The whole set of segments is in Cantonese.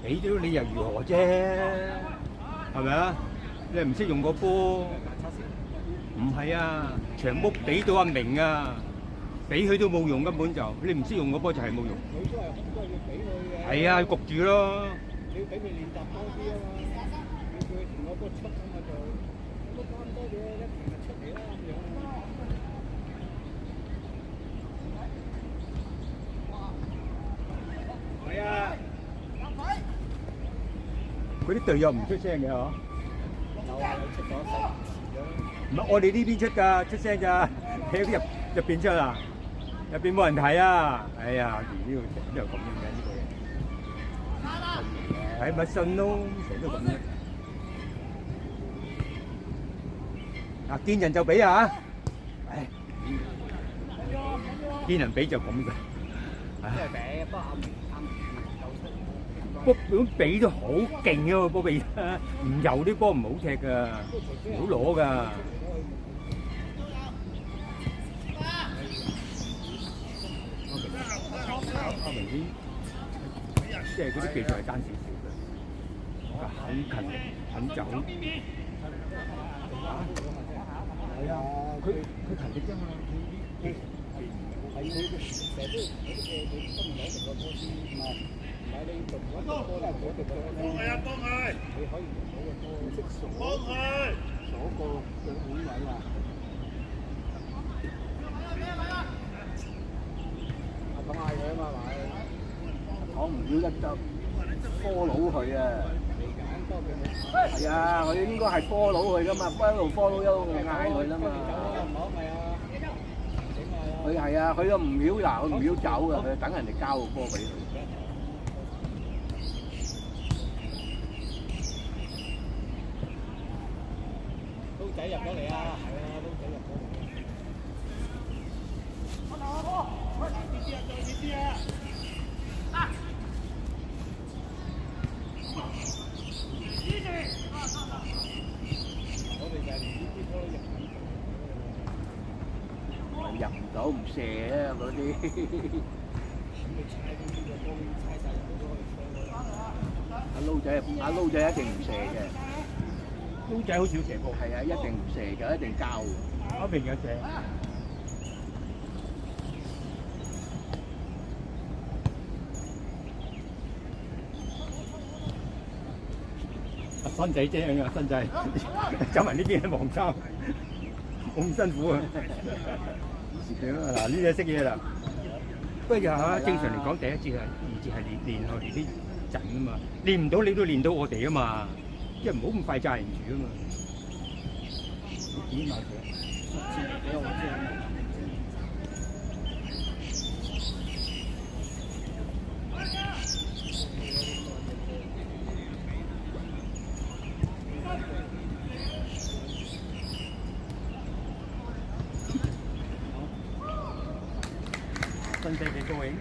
俾咗你又如何啫？係咪啊？你唔識用個波？唔係啊，長毛俾到阿明啊，俾佢都冇用，根本就你唔識用個波就係冇用。佢都係要俾佢嘅。係啊，焗住咯。你要俾佢練習多啲啊嘛，要佢同我個出咁啊就，咁多多嘢一平就出嚟啦咁樣。係啊。嗰啲隊友唔出聲嘅嗬？有啊，有出咗聲。唔係我哋呢邊出㗎，出聲咋？喺入邊出啊？入邊冇人睇啊！哎呀，呢度成日都係咁樣嘅呢個嘢。係咪信咯？成日都咁樣。嗱，見人就俾啊！唉，見人俾就咁嘅。即係俾，不過波本俾都好勁嘅喎，波比唔游啲波唔好踢㗎，唔好攞㗎。阿明啲即係嗰啲技術係爭少少嘅，肯勤力肯走。係啊，佢勤力啫嘛，佢係佢成日都你今年攞成個波先唔係你做嗰個波咧，嗰隻腳咧，幫佢，你可以用到個波識鎖，幫佢鎖個腳腕位啊！咁嗌佢啊嘛，咪我唔要一就科佬佢啊！係啊，佢應該係科佬佢噶嘛，一路科佬一路嗌佢啦嘛。佢係啊，佢又唔曉嗱，佢唔曉走啊，佢等人哋交個波俾佢。刀仔入咗嚟啊！係啊，刀仔入咗嚟。入唔到唔射啊嗰啲。阿撈仔一定唔射嘅。撈仔好少射波。係啊，一定唔射嘅，一定交嘅。阿明有射。阿新仔精啊，新仔走埋呢邊喺黃衫，好辛苦啊！嗱，呢隻識嘢啦。不過嚇，正常嚟講，第一節係二節係練我哋啲陣啊嘛，練唔到你都練到我哋啊嘛，即係唔好咁快炸人住啊嘛。點埋佢？新仔幾高興？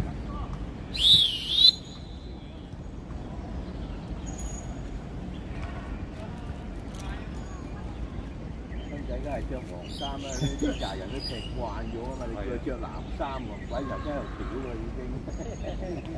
新仔梗係着黃衫啦，呢啲大人都踢慣咗啊嘛，你叫佢着藍衫喎，鬼頭真係屌啦已經。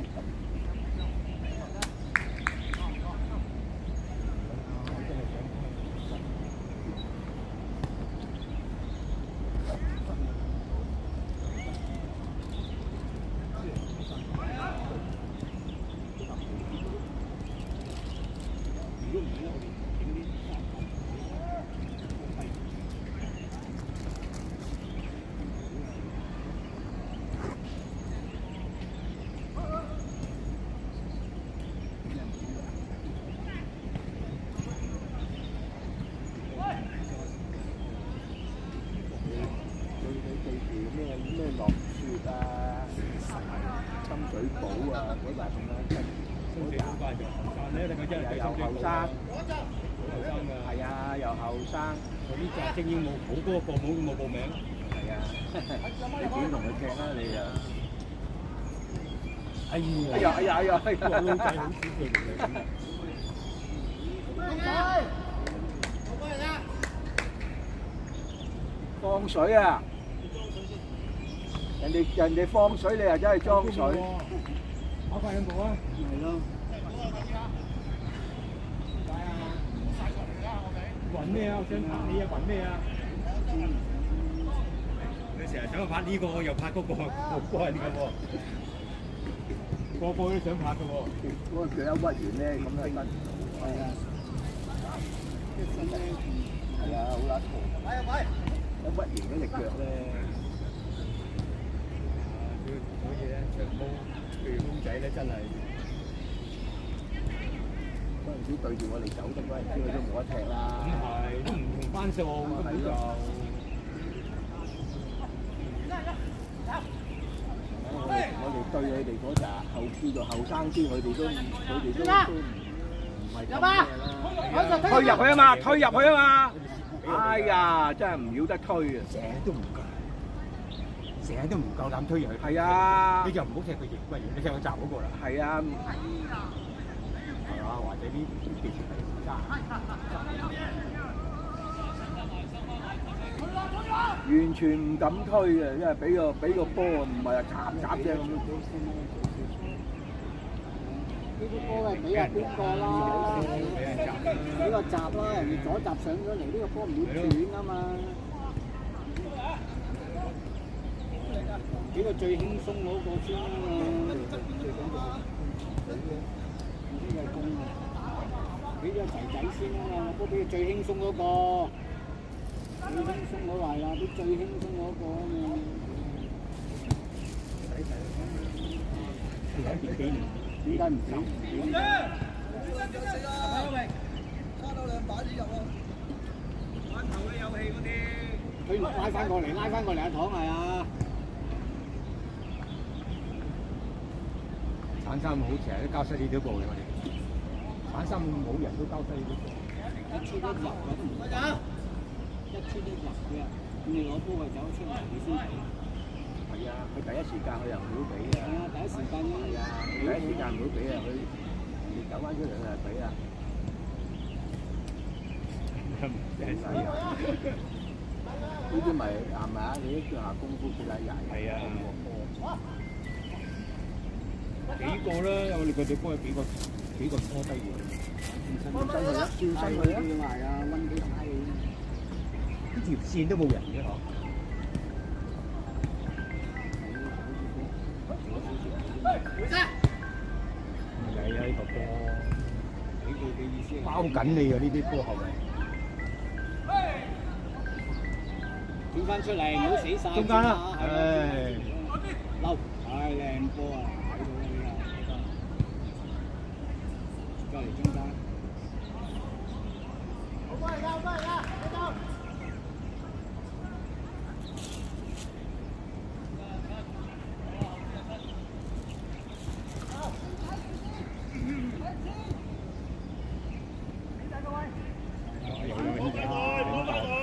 咩落雪啊、深水埗啊嗰扎咁樣，深水埗關就後生咧，你講真係又後生，後生㗎。係啊，又後生，嗰啲扎精英冇嗰個冇報名。係啊，你點同佢踢啊你啊？哎呀！哎呀哎呀哎呀！個老仔好少勁嘅。放水啊！人哋放水，你又真係裝水。跑快兩步啊！係咯。揾咩啊？我想拍你啊！揾咩啊？你成日想拍呢個又拍嗰個，好怪呢個喎。個個都想拍嘅喎。嗰個腳一屈完咧，咁就得。係啊，一身咧，係啊，好撚嘈。一屈完嗰隻腳咧，所以咧長毛譬如公仔咧真係。嗰陣時對住我哋走得嗰陣時，佢都冇得踢啦。咁係，都唔同班數，根本就。我哋對佢哋嗰扎叫做後生啲，佢哋都唔係咁嘅啦。推入去啊嘛，推入去啊嘛！哎呀，真係唔曉得推啊！成日都唔夠，成日都唔夠膽推入去。係啊，你就唔好踢佢翼，不如你踢佢閘嗰個啦。係啊，係嘛？或者啲技術係差。完全唔敢推啊！因為俾個波唔係話雜啫咁。呢啲波係俾阿邊個啦？俾個閘啦，人哋左閘上咗嚟，呢個波唔會斷啊嘛。俾個最輕鬆嗰個先啊嘛。呢個係公啊！俾咗仔仔先啊嘛，波俾佢最輕鬆嗰個。最輕鬆嗰位啦，啲最輕鬆嗰個啊嘛。點解唔走？佢拉翻過嚟，拉翻過嚟阿糖係啊！產生好成日都交失呢條步嘅我哋，產生冇人都交失呢條步。一出一入啊都唔得，一出一入嘅，咁你攞波佢走出嚟，你先睇。係啊，佢第一時間佢又唔會俾啊。係啊，第一時間係啊，第一時間唔會俾啊，佢走翻出嚟佢就俾啊。真係使啊！呢啲咪係咪啊？你啲腳下功夫幾撚曳？係啊。幾個啦？我哋嗰隻波有幾個拖低嘅。轉身去啦，轉身去啦。係啊，温幾大嘅。呢條線都冇人嘅嗬。曳啊！呢個波，你哋嘅意思包緊你啊！呢啲波後衞。轉翻出嚟，唔好死晒。中間啦，唉，嬲，唉靚波啊！睇到啦呢個，再嚟中間。好過嚟啦，好過嚟啦，呢度。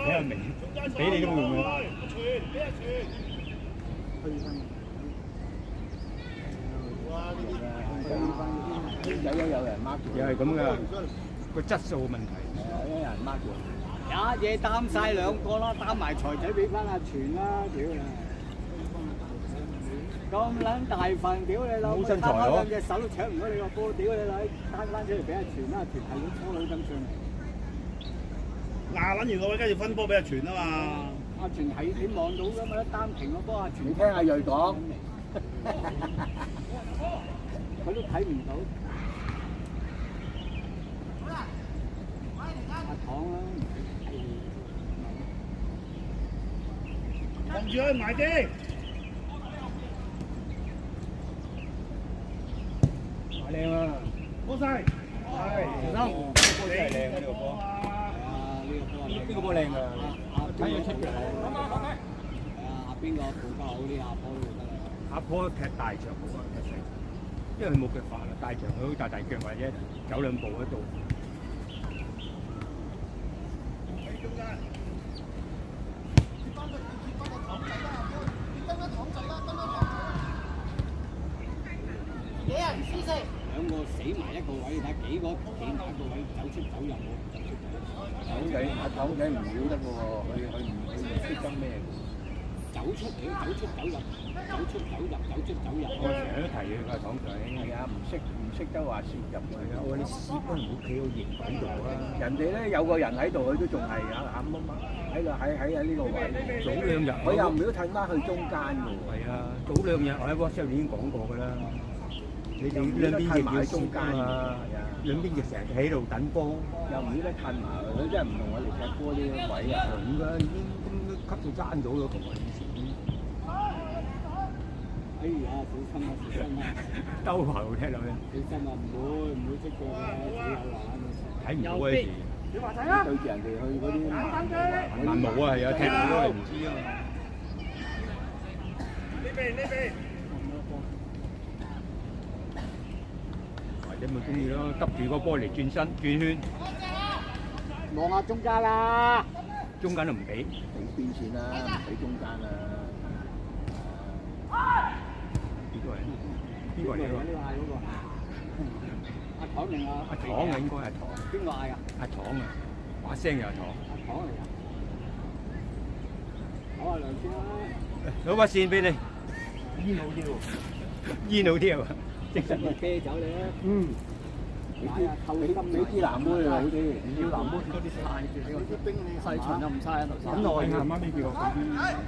你又明，俾你都冇用嘅。有人 mark 住，又係咁嘅，個質素問題。有人 mark 住。一嘢擔晒兩個啦，擔埋財仔俾翻阿全啦，屌你！咁撚大份，屌你老母！冇身材喎，兩隻手都搶唔到你個波，屌你老！攤翻出嚟俾阿全啦，全係咁拖女咁上嚟。嗱，撚完個位跟住分波俾阿全啊嘛！阿全係你望到㗎嘛，一單停個波，阿全你聽阿鋭講，佢都睇唔到。阿糖啦，望住佢埋機，靚啊！波晒，係，生，波真係靚啊！呢個波。邊個波靚啊？睇咗出嘅。阿邊個補得好啲阿波都得啦。阿波踢大場好啊，踢細，因為佢冇腳法啦，大場佢好大腳或者走兩步喺度。兩個死埋一個位，睇幾個企埋一個位，走出走入喎，走出走入。阿糖仔唔曉得嘅喎，佢唔識得咩嘅。走走出走入，走出走入，走出走入。我成日都提佢個廠長。係啊，唔識得話攝入去啊！我話你屎都唔好企到型喺度啊！人哋咧有個人喺度，佢都仲係啊喺呢個位。早兩日佢又唔要褪翻去中間㗎喎。係啊，早兩日我喺 WhatsApp 已經講過㗎啦。你哋兩邊翼要中間啊！兩邊翼成日喺度等波，又唔要得褪埋，佢真係唔同我哋踢波呢個位啊！咁㗎已經咁級到爭到咯，同我以前。哎呀，小心啊，小心啊！兜頭踢落去，小心啊，唔會出過嘅，只有玩。睇唔到嗰時。對住人哋去嗰啲慢冇啊，係啊，踢唔到你唔知啊嘛。或者咪中意咯，揼住個波嚟轉身轉圈，望下中間啦，中間都唔俾。俾邊線啦，唔俾中間啦。邊個嚟㗎？呢個嗌嗰個。阿糖定阿糖啊，應該係糖。邊個嗌啊？阿糖啊，把聲又係糖。阿糖嚟㗎。好啊，梁先啦。攞把線俾你。煙好跳，煙好跳，即係啤酒你啊。嗯。俾支藍妹啊，好啲。要藍妹多啲曬住呢個啲冰細場又唔曬喺度。咁耐啱啱呢叫我俾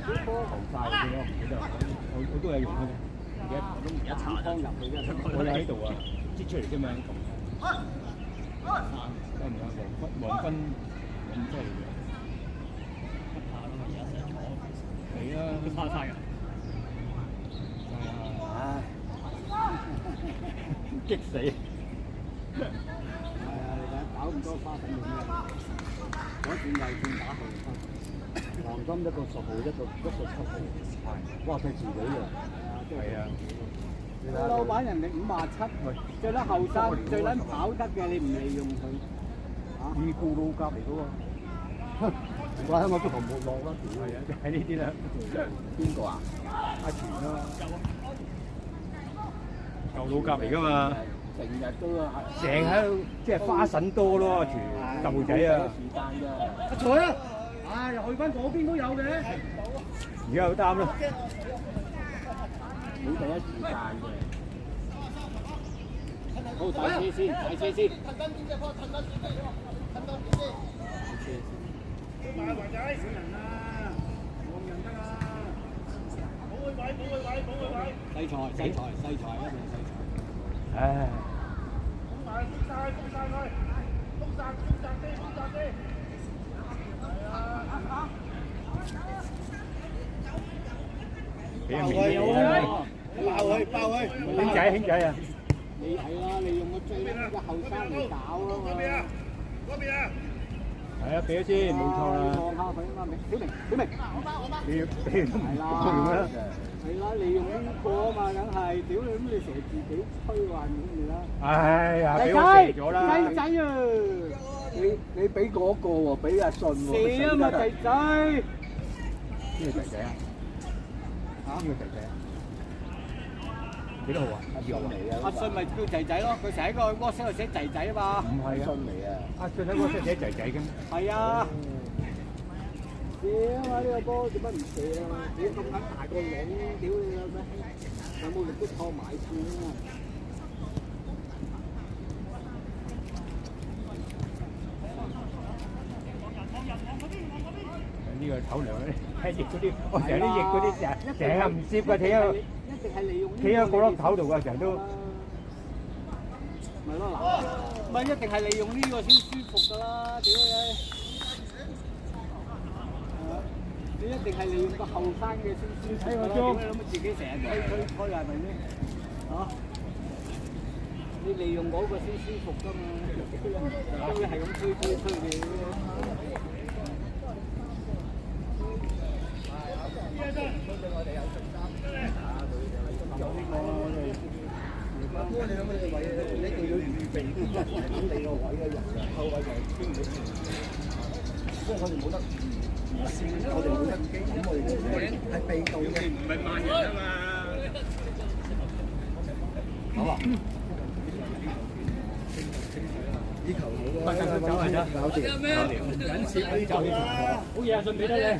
啲頭曬嘅咯，唔記得。我都有用嘅。而家茶湯入去啫。我哋喺度啊，擠出嚟啫嘛。得唔得？黃昏咁犀利嘅。係啊，都花晒㗎。唉，激死！係啊，你睇搞咁多花粉用咩？嗰轉又轉打後黃金一個10號，一個7號。哇！佢自己㗎。係啊。老闆人哋57，最撚後生，最撚跑得嘅，你唔利用佢，嚇？依高佬甲嚟嘅喎，怪香港足球冇落啦，係啊，就係呢啲啦。邊個啊？阿全咯，舊老甲嚟㗎嘛，成日都成日喺度即係花神多咯，全豆仔啊！時間啫。阿財啊！啊，又去翻嗰邊都有嘅。而家好擔咯。冇第一時間嘅。好，大車先，大車先。買華仔，少人啊，冇人得啊。冇去位，冇去位，冇去位。細財，細財，細財，一定細財。唉。封晒佢，封晒先。係啊。俾人面嘅。爆佢！兄仔啊！你係啦，你用個最叻嘅後生嚟搞啊嘛。嗰邊啊！係啊，俾咗先，冇錯啦。望下佢啊嘛，小明，你都唔用啦。係啦，你用呢個啊嘛，梗係，屌你咁你成日自己吹壞咁你啦。哎呀，俾我射咗啦。仔仔啊！你俾嗰個喎，俾阿信喎。射啊嘛，仔仔。邊個仔仔啊？邊個仔仔啊？幾多號啊？阿信嚟啊！阿信咪叫仔仔咯，佢成日喺個 WhatsApp 度寫仔仔啊嘛。唔係啊，信嚟啊！阿信喺 WhatsApp 寫仔仔嘅。係啊。射啊嘛！呢個波做乜唔射啊？你咁撚大個籠，屌你老味！有冇力都錯埋線啊！呢個頭涼咧，睇翼嗰啲，我成日啲翼嗰啲成日唔攝嘅，企喺一定係利用企喺角落頭度嘅，成日都。咪咯嗱，咪一定係利用呢個先舒服㗎啦，屌你！你一定係利用個後生嘅先舒服㗎啦，屌你諗乜自己成日推係咪先？嚇！你利用嗰個先舒服㗎嘛，都係咁推嘅。你諗乜嘢位啊？你一定要預備啲人喺你個位嘅人，後位就係邊個？所以我哋冇得預先，我哋冇得咁我哋係被動嘅。唔係慢人啊嘛。好啊。呢球好啊！得走係得，搞掂，搞掂。緊接嗰啲走。好嘢啊！順便得你。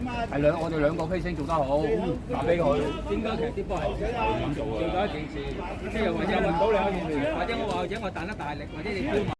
係我哋兩個 pacing 做得好，打俾佢。點解其實啲波係咁做咗一件事，即係或者問到你一件事，或者我彈得大力，或者你標